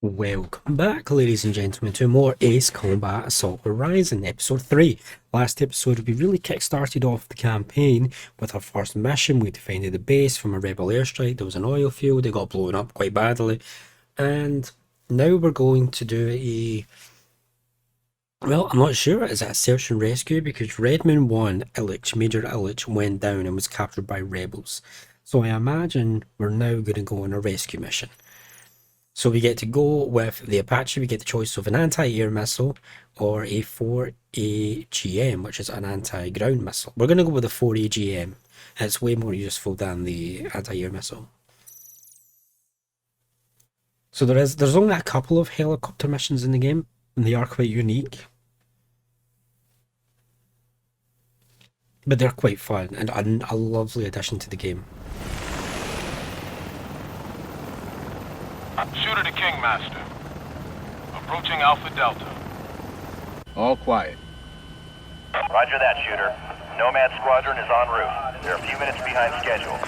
Welcome back, ladies and gentlemen, to more Ace Combat Assault Horizon, Episode 3. Last episode, we really kick-started off the campaign with our first mission. We defended the base from a rebel airstrike. There was an oil field, it got blown up quite badly. And now we're going to do a... Well, I'm not sure, is it a search and rescue? Because Redmond 1, Illich, Major Illich, went down and was captured by rebels. So I imagine we're now going to go on a rescue mission. So we get to go with the Apache. We get the choice of an anti-air missile or a 4AGM, which is an anti-ground missile. We're going to go with the 4AGM. It's way more useful than the anti-air missile. So there's only a couple of helicopter missions in the game, and they are quite unique. But they're quite fun and a lovely addition to the game. Shooter to Kingmaster. Approaching Alpha Delta. All quiet. Roger that, Shooter. Nomad Squadron is en route. They're a few minutes behind schedule.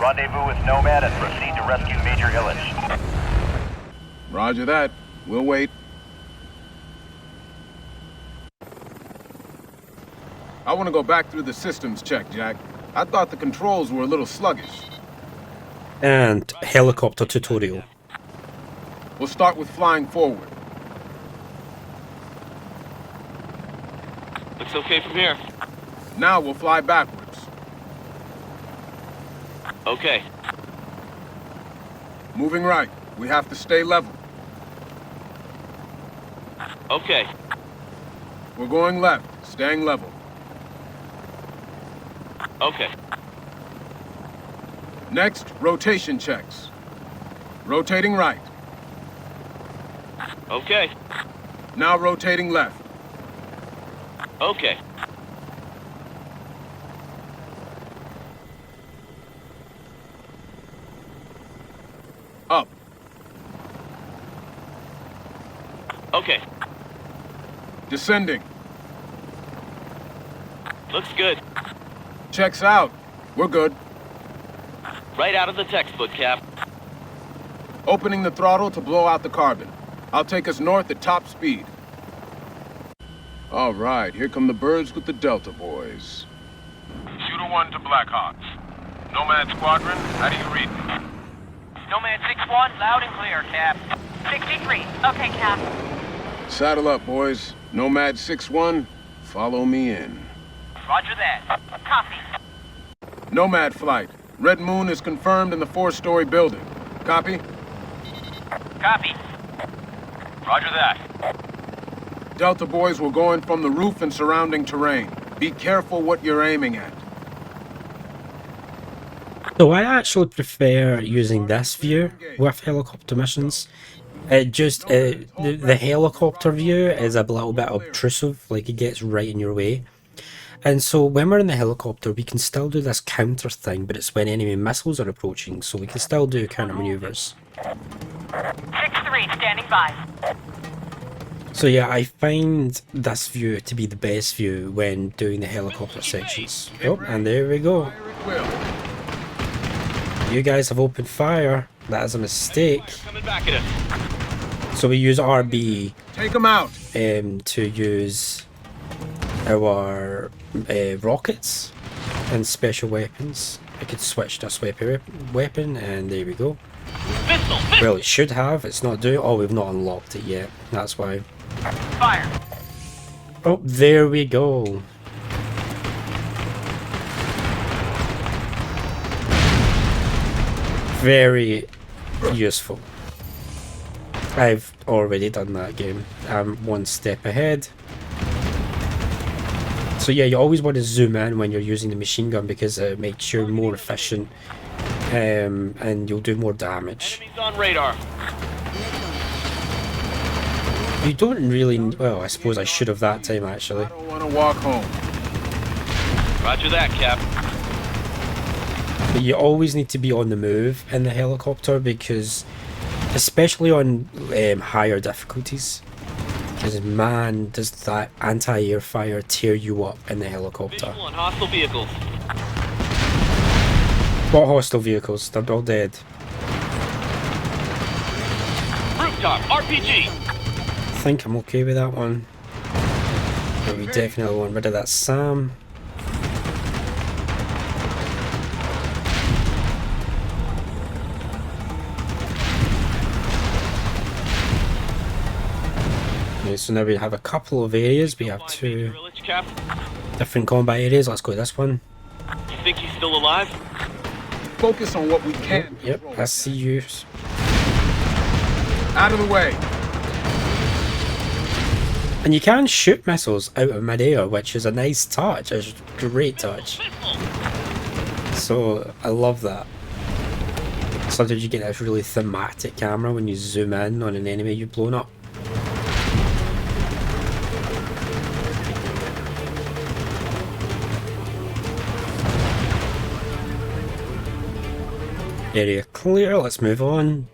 Rendezvous with Nomad and proceed to rescue Major Illich. Roger that. We'll wait. I want to go back through the systems check, Jack. I thought the controls were a little sluggish. And helicopter tutorial. We'll start with flying forward. Looks okay from here. Now we'll fly backwards. Okay. Moving right. We have to stay level. Okay. We're going left, staying level. Okay. Next, rotation checks. Rotating right. Okay. Now rotating left. Okay. Up. Okay. Descending. Looks good. Checks out. We're good. Right out of the textbook, Cap. Opening the throttle to blow out the carbon. I'll take us north at top speed. All right, here come the birds with the Delta boys. Shooter 1 to Blackhawks. Nomad Squadron, how do you read me? Nomad 6-1, loud and clear, Cap. 63, okay, Cap. Saddle up, boys. Nomad 6-1, follow me in. Roger that. Copy. Nomad flight. Red Moon is confirmed in the 4-story building. Copy? Copy. Roger that. Delta boys will go in from the roof and surrounding terrain. Be careful what you're aiming at. So I actually prefer using this view with helicopter missions. The helicopter view is a little bit obtrusive, like it gets right in your way. And so when we're in the helicopter, we can still do this counter thing, but it's when enemy missiles are approaching, so we can still do counter maneuvers. 6-3, standing by. So yeah, I find this view to be the best view when doing the helicopter sections. Oh, and there we go. Fire at will. You guys have opened fire. That is a mistake. Coming back at us. So we use RB Take them out. to use our rockets and special weapons. I could switch to a sweeper weapon, and there we go. Pistol! Well, it should have. It's not doing. Oh, we've not unlocked it yet. That's why. Fire. Oh, there we go. Very useful. I've already done that game. I'm one step ahead. So yeah, you always want to zoom in when you're using the machine gun because it makes you more efficient, and you'll do more damage. Enemies on radar. You don't really... Well, I suppose I should have that time actually. I don't want to walk home. Roger that, Cap. But you always need to be on the move in the helicopter because, especially on higher difficulties, because man, does that anti-air fire tear you up in the helicopter. Visual on hostile vehicles. What hostile vehicles? They're all dead. Route rooftop. RPG. I think I'm okay with that one. But we definitely want rid of that Sam. Okay, so now we have a couple of areas. We have two Village, Cap. different combat areas. Let's go to this one. You think he's still alive? Focus on what we can. Yep, I see you. Out of the way. And you can shoot missiles out of midair, which is a nice touch. It's a great touch. So I love that. Sometimes you get this really thematic camera when you zoom in on an enemy you've blown up. Area clear, let's move on.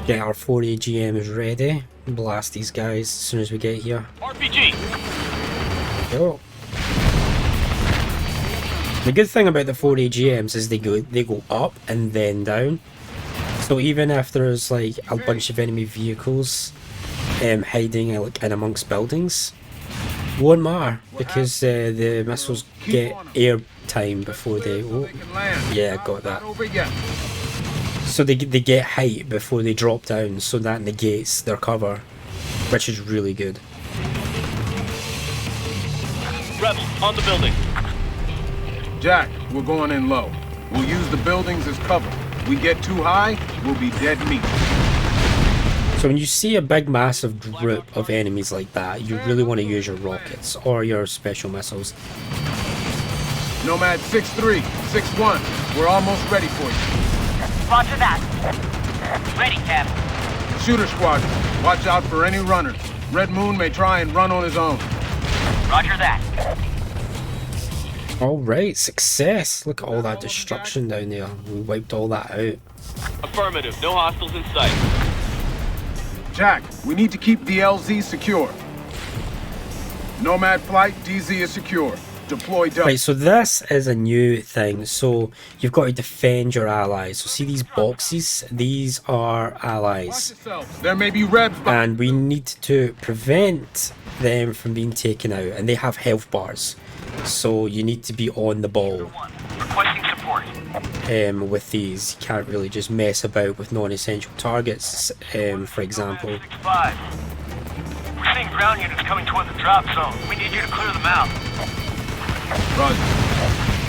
Get our 4 AGMs ready. Blast these guys as soon as we get here. RPG. Go. The good thing about the 4 AGMs is they go up and then down. So even if there's like a bunch of enemy vehicles hiding like in amongst buildings, won't matter because the missiles get air time before they. Oh, yeah, got that. So they get height before they drop down, so that negates their cover, which is really good. Rebels on the building. Jack, we're going in low. We'll use the buildings as cover. We get too high, we'll be dead meat. So when you see a big massive group of enemies like that, you really want to use your rockets or your special missiles. Nomad 6-3, 6-1. We're almost ready for you. Roger that. Ready, Cap. Shooter squadron, watch out for any runners. Red Moon may try and run on his own. Roger that. Alright, success! Look at all that destruction down there. We wiped all that out. Affirmative. No hostiles in sight. Jack, we need to keep the LZ secure. Nomad flight, DZ is secure. Deploy Delta. Right, so this is a new thing. So you've got to defend your allies. So see these boxes? These are allies. There may be rebs. And we need to prevent them from being taken out. And they have health bars. So you need to be on the ball. Requesting support. With these, you can't really just mess about with non-essential targets, for example. 65. We're seeing ground units coming toward the drop zone. We need you to clear them out. Roger.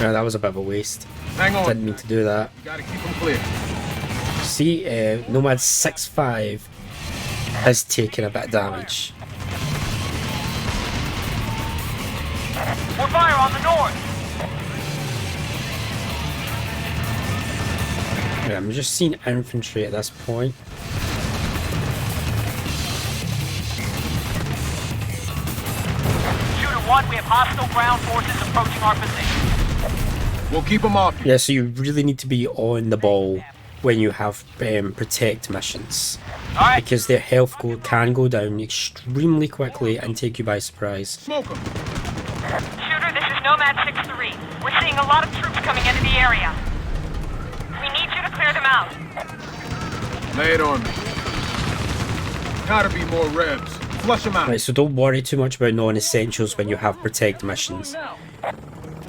Yeah, that was a bit of a waste. Hang on. Didn't mean to do that. You gotta keep them clear. See, Nomad 6-5 has taken a bit of damage. More fire on the north. Yeah, I'm just seeing infantry at this point. Shooter 1, we have hostile ground forces approaching our position. We'll keep them off you. Yeah, so you really need to be on the ball when you have protect missions. Alright. Because their health can go down extremely quickly and take you by surprise. Smoke them. Shooter, this is Nomad 6-3. We're seeing a lot of troops coming into the area. We need you to clear them out. Lay it on me. Gotta be more rebs. Flush them out. Right, so don't worry too much about non-essentials when you have protect missions.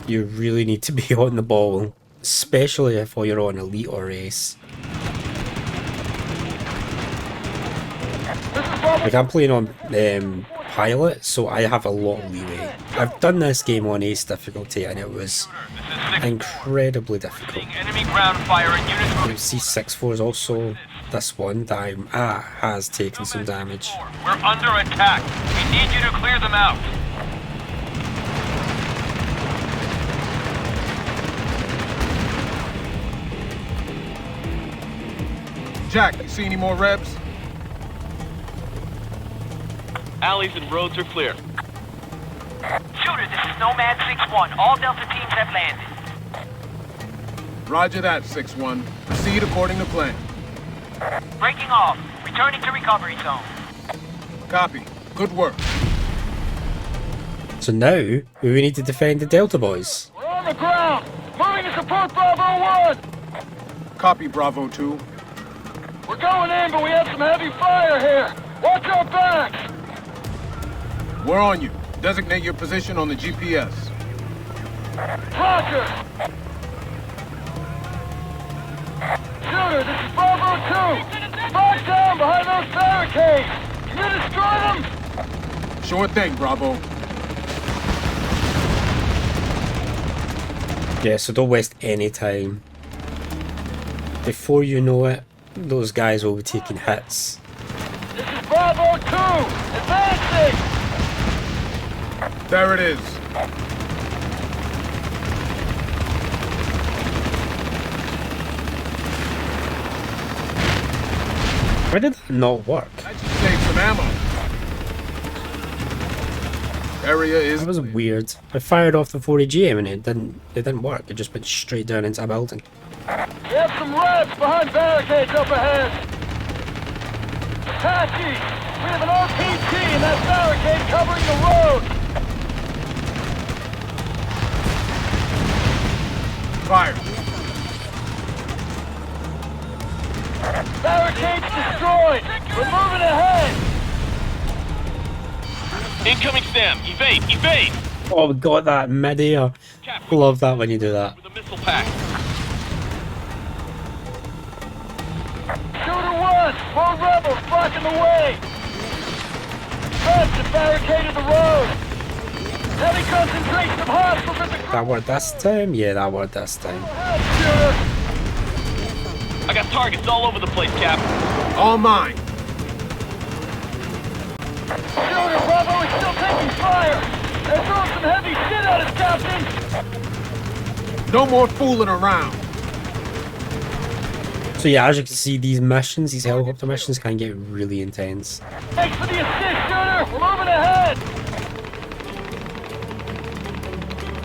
You really need to be on the ball, especially if you're on elite or ace. Like I'm playing on pilot, so I have a lot of leeway. I've done this game on ace difficulty and it was incredibly difficult. Enemy ground fire and units You see 6-4 is also this one that has taken some damage. We're under attack. We need you to clear them out. Jack, you see any more rebs? Alleys and roads are clear. Shooter, this is Nomad 6-1. All Delta teams have landed. Roger that, 6-1. Proceed according to plan. Breaking off. Returning to recovery zone. Copy. Good work. So now we need to defend the Delta boys. We're on the ground! Moving to support Bravo 1! Copy, Bravo 2. We're going in, but we have some heavy fire here. Watch our backs. We're on you. Designate your position on the GPS. Roger. Shooter, this is Bravo 2. Fight down behind those barricades. Can you destroy them? Sure thing, Bravo. Yeah, so don't waste any time. Before you know it, those guys will be taking hits. This is Bravo 2. Advancing. There it is. Why did that not work? That should save some ammo. Area is... That was weird. I fired off the 40G aim and it didn't work. It just went straight down into a building. We have some rats behind barricades up ahead. Apache, we have an RPG in that barricade covering the road. Fire. Barricade's destroyed. We're moving ahead. Incoming Sam. Evade! Evade! Oh, we got that mid-air. Cap, Love that when you do that. with a missile pack. Shooter 1, 4 rebels blocking the way. Fence have barricaded the road. Heavy concentration of hostiles at the That worked this time? Yeah, that worked this time. Shooter. I got targets all over the place, Cap. All mine. Shooter, Bravo is still taking fire. They're throwing some heavy shit at us, Captain. No more fooling around. So yeah, as you can see, these missions, these helicopter missions can get really intense. Thanks for the assist, Shooter. We're moving ahead.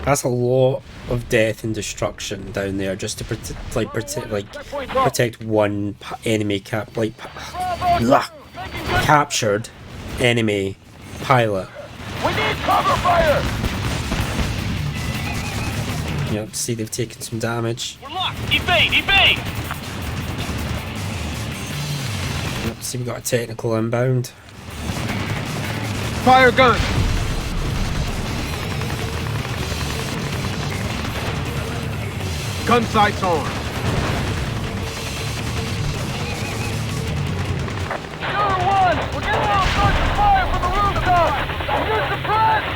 That's a lot of death and destruction down there just to protect one enemy captured enemy pilot. We need cover fire. Yep, see they've taken some damage. We're locked! Evade! Evade! Yep, see we got a technical inbound. Fire gun. Gun sights on. Shooter 1, we're getting all sorts of fire from the rooftop. Are you suppressed?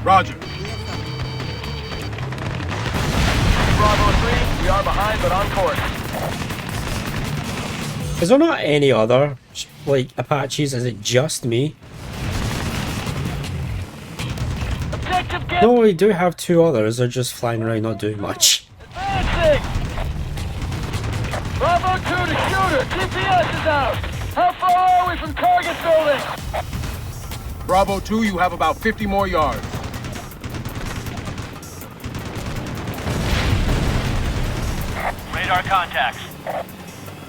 Roger. Bravo 3, we are behind but on course. Is there not any other Apaches? Is it just me? Objective get No, we do have two others. They're just flying around not doing much. advancing. Bravo 2 to Shooter, GPS is out. How far are we from target building? Bravo 2, you have about 50 more yards. Radar contacts.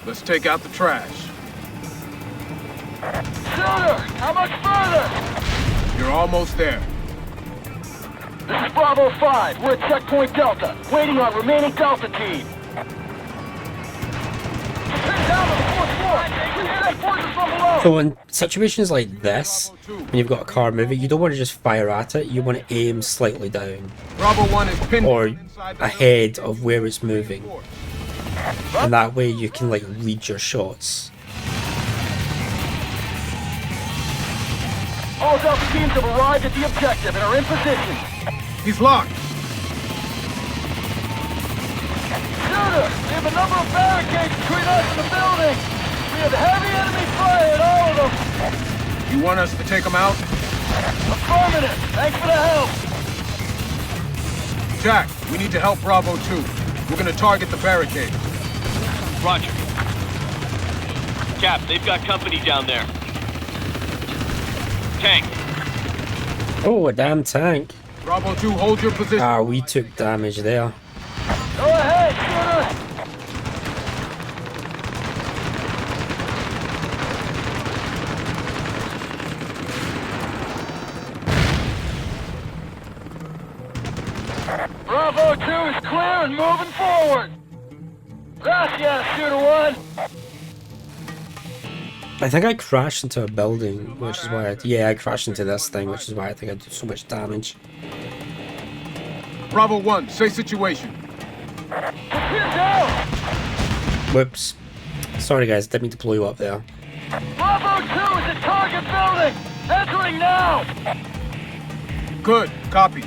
Let's take out the trash. Shooter, how much further? You're almost there. This is Bravo 5. We're at checkpoint Delta, waiting on remaining Delta team. Pin down to the 4th floor. We hear that poison from below. So in situations like this, when you've got a car moving, you don't want to just fire at it. You want to aim slightly down Bravo 1 is pinned or inside the ahead of where it's moving, and that way you can lead your shots. All Delta teams have arrived at the objective and are in position. He's locked. Shooter, we have a number of barricades between us and the building. We have heavy enemy fire at all of them. You want us to take him out? Affirmative. Thanks for the help. Jack, we need to help Bravo 2. We're gonna target the barricade. Roger. Cap, they've got company down there. Tank. Oh, a damn tank. Bravo 2, hold your position. Ah, we took damage there. Go ahead, Shooter. Bravo 2 is clear and moving forward. Gracias, Shooter 1! I think I crashed into a building, which is why I crashed into this thing, which is why I think I did so much damage. Bravo 1, say situation. Computer down! Whoops. Sorry guys, didn't mean to blow you up there. Bravo 2 is at target building! Entering now! Good, copy.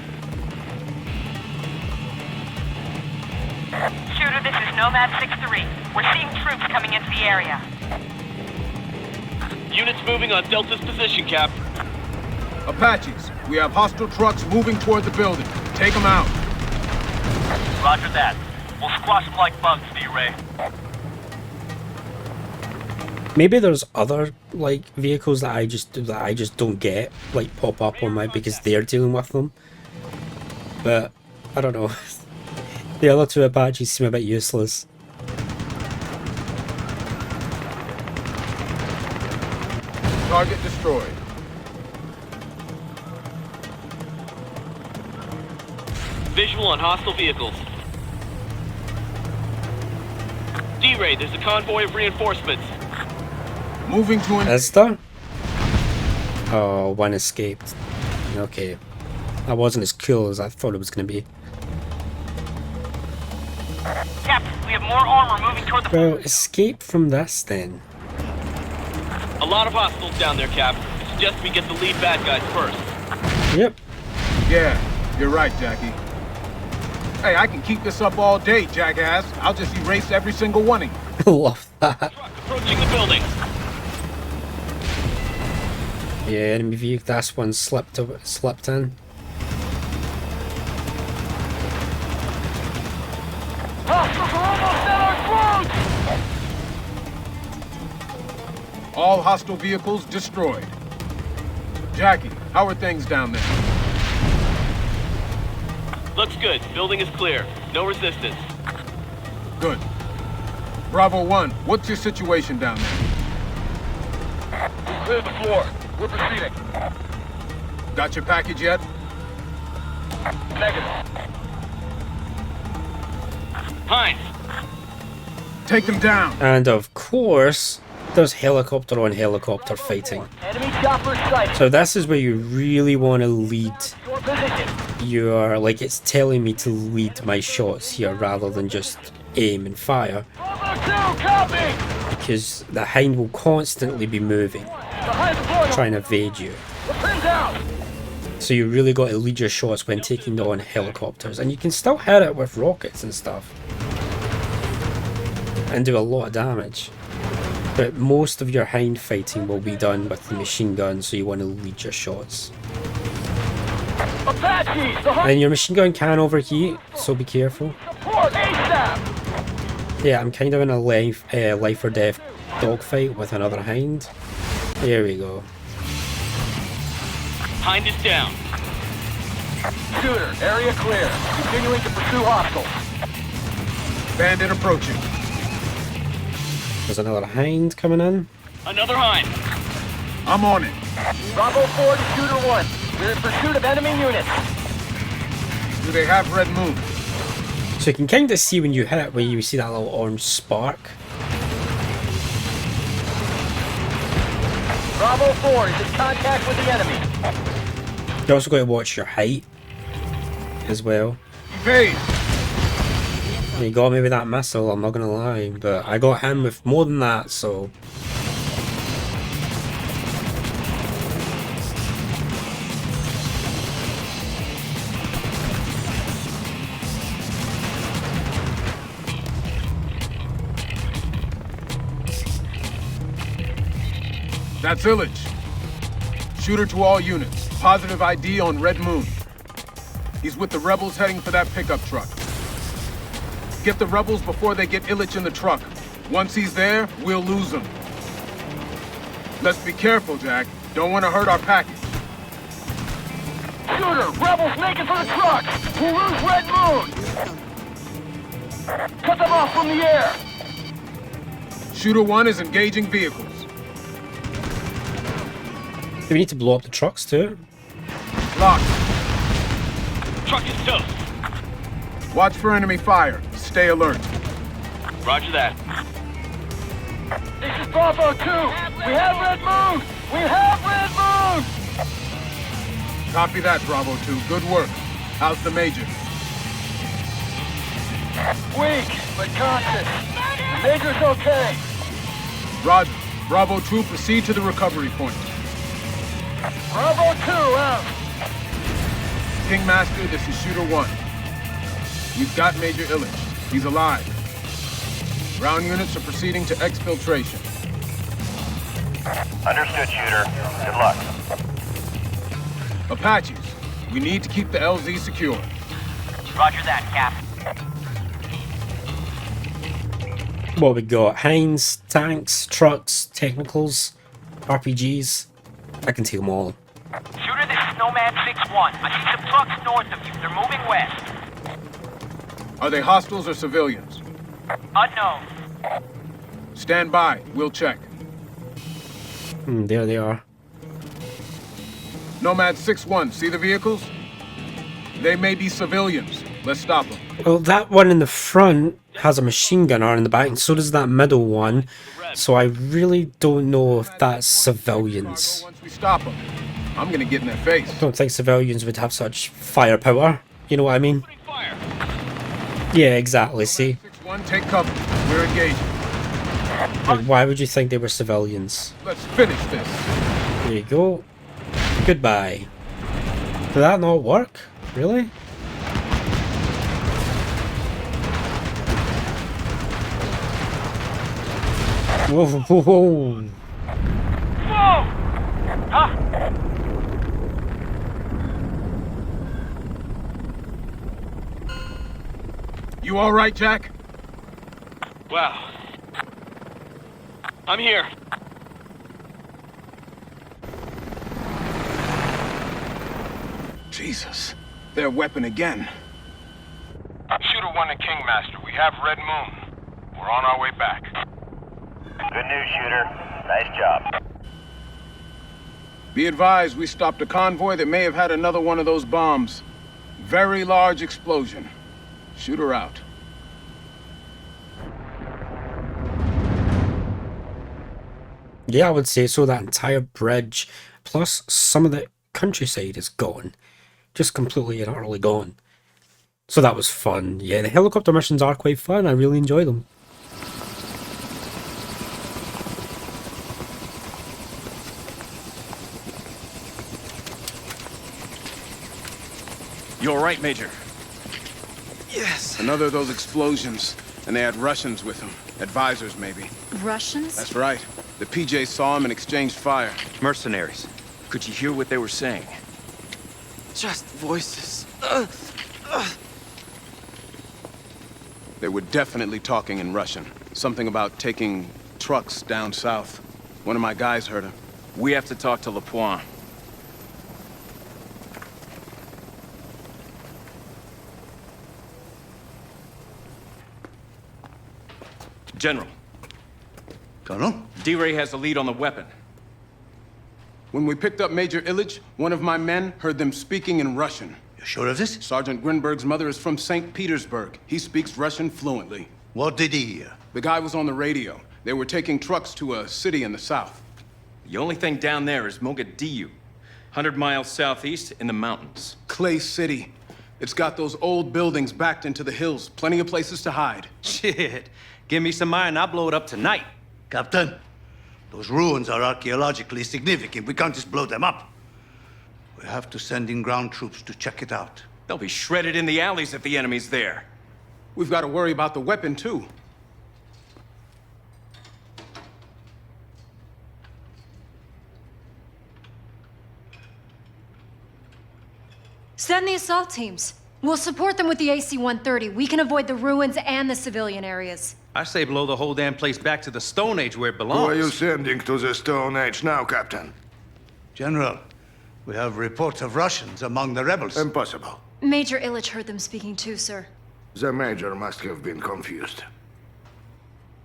Shooter, this is Nomad 6-3. We're seeing troops coming into the area. Units moving on Delta's position, Cap. Apaches, we have hostile trucks moving toward the building. Take them out. Roger that. We'll squash them like bugs, D-Ray. Maybe there's other like vehicles that I just don't get like pop up on my because they're dealing with them. But I don't know. The other two Apaches seem a bit useless. Target destroyed. Visual on hostile vehicles. D-Ray, there's a convoy of reinforcements. Moving to an... Is there? Oh, one escaped. Okay. That wasn't as cool as I thought it was going to be. Captain, we have more armor moving toward the... Well, escape from this then. A lot of hostiles down there, Cap. Suggest we get the lead bad guys first. Yep. Yeah, you're right, Jackie. Hey, I can keep this up all day, jackass. I'll just erase every single one of you. Love that. Truck approaching the building. Yeah, enemy vehicle. That's one slipped in. Hostiles are almost at our throats! All hostile vehicles destroyed. Jackie, how are things down there? Looks good. Building is clear. No resistance. Good. Bravo 1, what's your situation down there? Clear the floor. We're proceeding. Got your package yet? Negative. Hines, Take them down. And of course, there's helicopter on helicopter fighting. Enemy chopper sighted. So this is where you really want to lead Your position. your, like it's telling me to lead my shots here rather than just aim and fire, Bravo 2, copy! because the hind will constantly be moving, Behind the floor. trying to evade you. The pin's out! So you really got to lead your shots when taking on helicopters, and you can still hit it with rockets and stuff and do a lot of damage. But most of your hind fighting will be done with the machine gun, so you want to lead your shots. Apaches! The And your machine gun can overheat, so be careful. support ASAP! Yeah, I'm kind of in a life or death dogfight with another hind. There we go. Hind is down. Shooter, area clear. Continuing to pursue hostiles. Bandit approaching. There's another hind coming in. Another Hind. I'm on it. Bravo 4 to Shooter 1. We're in pursuit of enemy units. Do they have red moon? So you can kind of see when you hit it, when you see that little orange spark. Bravo 4 is in contact with the enemy. You also got to watch your height as well. Evade. You got me with that missile, I'm not gonna lie, but I got him with more than that, so... That's Illich. Shooter to all units. Positive ID on Red Moon. He's with the rebels heading for that pickup truck. Get the rebels before they get Illich in the truck. Once he's there, we'll lose him. Let's be careful, Jack. Don't want to hurt our package. Shooter, rebels making for the truck. We'll lose Red Moon. Cut them off from the air. Shooter 1 is engaging vehicles. Do we need to blow up the trucks too? Locked. Truck is toast. Watch for enemy fire. Stay alert. Roger that. This is Bravo 2. We have Red Moon. We have Red Moon. Copy that, Bravo 2. Good work. How's the Major? Weak, but conscious. The Major's okay. Roger. Bravo 2, proceed to the recovery point. Bravo 2 out. Kingmaster, this is Shooter 1. You've got Major Illich. He's alive. Ground units are proceeding to exfiltration. Understood, Shooter. Good luck. Apaches, we need to keep the LZ secure. Roger that, Cap. What we got? Heinz, tanks, trucks, technicals, RPGs. I can take them all. Shooter, this is Nomad 6-1. I see some trucks north of you. They're moving west. Are they hostiles or civilians? Unknown. Stand by. We'll check. There they are. Nomad 6-1, see the vehicles? They may be civilians. Let's stop them. Well, that one in the front has a machine gunner in the back, and so does that middle one. So I really don't know if that's civilians. Once we stop them, I'm gonna get in their face. I don't think civilians would have such firepower. You know what I mean? Fire. Yeah, exactly. See? 6-1, take cover. We're engaging. Like, why would you think they were civilians? Let's finish this. There you go. Goodbye. Did that not work? Really? Whoa, whoa, whoa. Whoa! Huh? You all right, Jack? Wow. I'm here. Jesus. Their weapon again. Shooter 1 to Kingmaster. We have Red Moon. We're on our way back. Good news, Shooter. Nice job. Be advised, we stopped a convoy that may have had another one of those bombs. Very large explosion. Shooter out. Yeah, I would say so. That entire bridge, plus some of the countryside is gone. Just completely and utterly gone. So that was fun. Yeah, the helicopter missions are quite fun. I really enjoy them. You all right, Major? Yes. Another of those explosions, and they had Russians with them. Advisors, maybe. Russians? That's right. The PJs saw them and exchanged fire. Mercenaries. Could you hear what they were saying? Just voices. They were definitely talking in Russian. Something about taking trucks down south. One of my guys heard him. We have to talk to LaPointe. General. Colonel? D-Ray has the lead on the weapon. When we picked up Major Illich, one of my men heard them speaking in Russian. You sure of this? Sergeant Grinberg's mother is from St. Petersburg. He speaks Russian fluently. What did he hear? The guy was on the radio. They were taking trucks to a city in the south. The only thing down there is Mogadishu, 100 miles southeast in the mountains. Clay City. It's got those old buildings backed into the hills. Plenty of places to hide. Shit. Give me some iron, I'll blow it up tonight. Captain, those ruins are archaeologically significant. We can't just blow them up. We have to send in ground troops to check it out. They'll be shredded in the alleys if the enemy's there. We've got to worry about the weapon, too. Send the assault teams. We'll support them with the AC-130. We can avoid the ruins and the civilian areas. I say blow the whole damn place back to the Stone Age where it belongs. Who are you sending to the Stone Age now, Captain? General, we have reports of Russians among the rebels. Impossible. Major Illich heard them speaking too, sir. The Major must have been confused.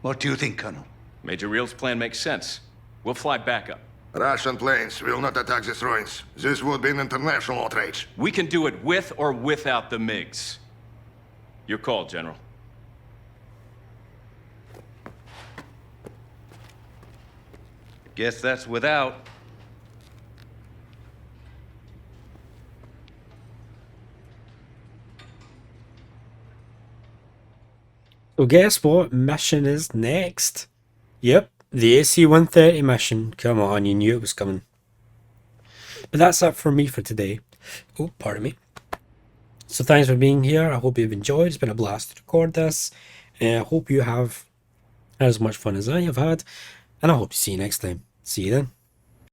What do you think, Colonel? Major Reel's plan makes sense. We'll fly back up. Russian planes will not attack these ruins. This would be an international outrage. We can do it with or without the MiGs. Your call, General. Guess that's without. So guess what mission is next? Yep, the AC-130 mission. Come on, you knew it was coming. But that's it for me for today. Oh, pardon me. So thanks for being here. I hope you've enjoyed. It's been a blast to record this. I hope you have had as much fun as I have had. And I hope to see you next time. See you then.